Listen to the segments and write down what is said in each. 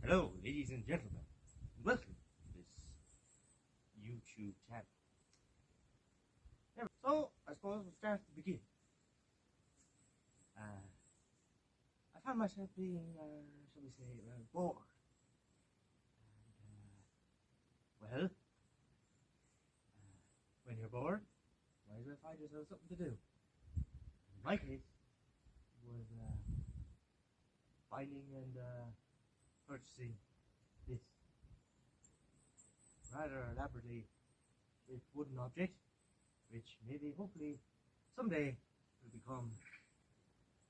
Hello, ladies and gentlemen, and welcome to this YouTube channel. So, I suppose we'll start to begin. I found myself being, shall we say, bored. And, when you're bored, might as well find yourself something to do. In my case, it was finding and purchasing this rather elaborately shaped wooden object, which maybe, hopefully, someday will become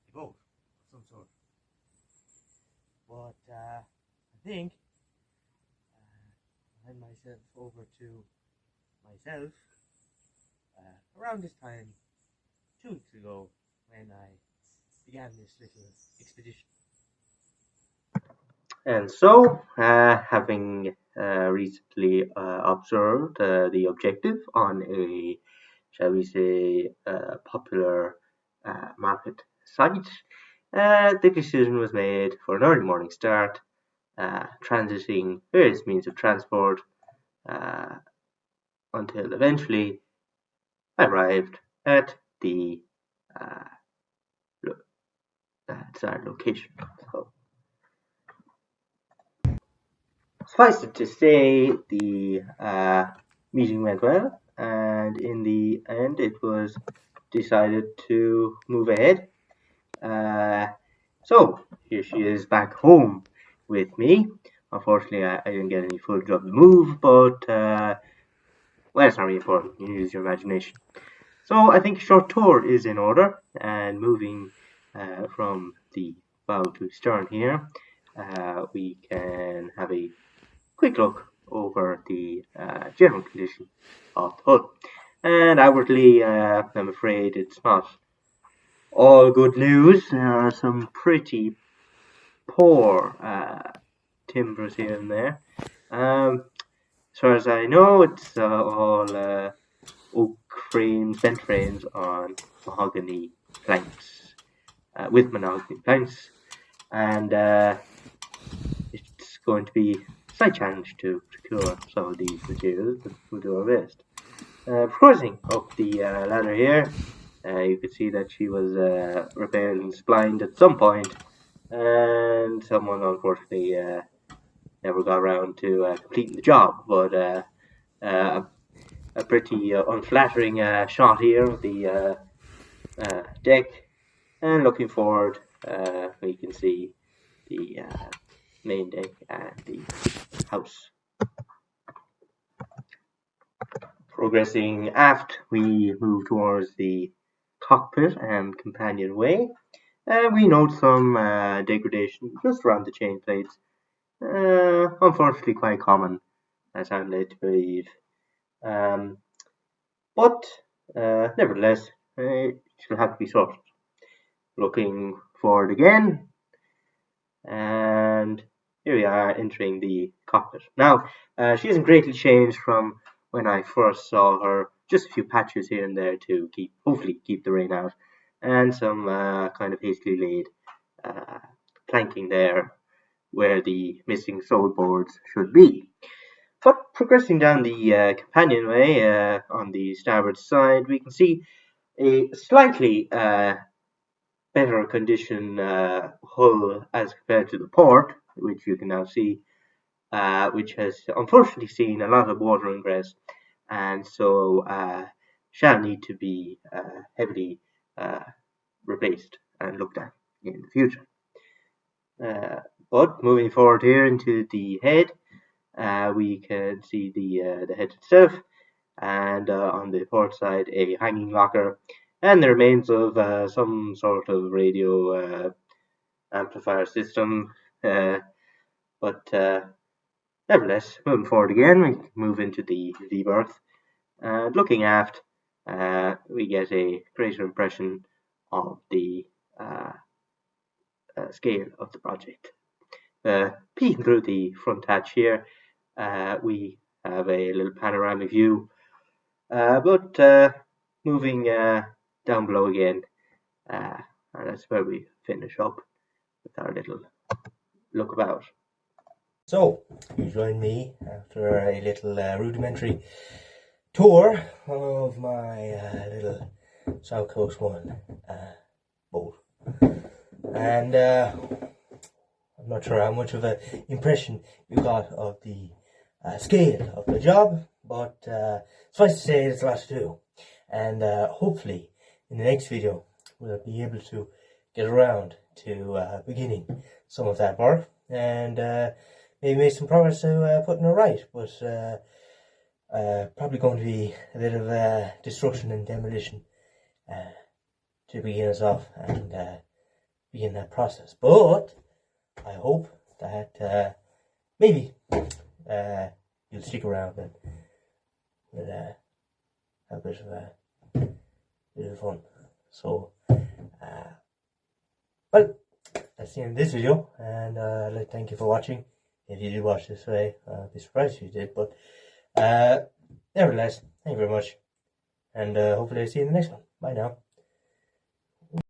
a boat of some sort. But I think I hand myself over to myself around this time 2 weeks ago when I began this little expedition. And so, having recently observed the objective on a, shall we say, popular market site, the decision was made for an early morning start, transiting various means of transport until eventually I arrived at the desired location. So, suffice it to say, the meeting went well, and in the end, it was decided to move ahead. So here she is back home with me. Unfortunately, I didn't get any footage of the move, but well, it's not really important. You use your imagination. So I think a short tour is in order, and moving from the bow to stern here, we can have a quick look over the general condition of the hull. And outwardly, I'm afraid it's not all good news. There are some pretty poor timbers here and there. As far as I know, it's all oak frames, bent frames on mahogany planks, with mahogany planks, and it's going to be a slight challenge to procure some of these materials, but we'll do our best. Crossing up the ladder here, you could see that she was repaired and splined at some point, and someone unfortunately never got around to completing the job, but a pretty unflattering shot here of the deck, and looking forward, we can see the main deck and the house. Progressing aft, we move towards the cockpit and companionway, and we note some degradation just around the chain plates. Unfortunately, quite common, as I'm led to believe. But nevertheless, it will have to be sorted. Looking forward again, and here we are entering the cockpit. Now, she hasn't greatly changed from when I first saw her. Just a few patches here and there to hopefully keep the rain out, and some kind of hastily laid planking there where the missing sole boards should be. But progressing down the companionway on the starboard side, we can see a slightly better condition hull as compared to the port, which you can now see, which has unfortunately seen a lot of water ingress, and so shall need to be heavily replaced and looked at in the future. But moving forward here into the head, we can see the head itself, and on the port side a hanging locker, and the remains of some sort of radio amplifier system. But nevertheless, moving forward again, we move into the V-berth. Looking aft, we get a greater impression of the scale of the project. Peeking through the front hatch here, we have a little panoramic view, but moving down below again, and that's where we finish up with our little look about. So, you join me after a little rudimentary tour of my little South Coast One boat. And I'm not sure how much of an impression you got of the scale of the job, but suffice to say, it's a lot to do. And hopefully, in the next video, we'll be able to get around to beginning some of that work and maybe make some progress to putting it right. But probably going to be a bit of destruction and demolition to begin us off and begin that process. But I hope that maybe you'll stick around and we'll have a bit of fun. So, well, that's the end of this video, and I'd like to thank you for watching. If you did watch this today, I'd be surprised if you did, but nevertheless, thank you very much, and hopefully I'll see you in the next one. Bye now.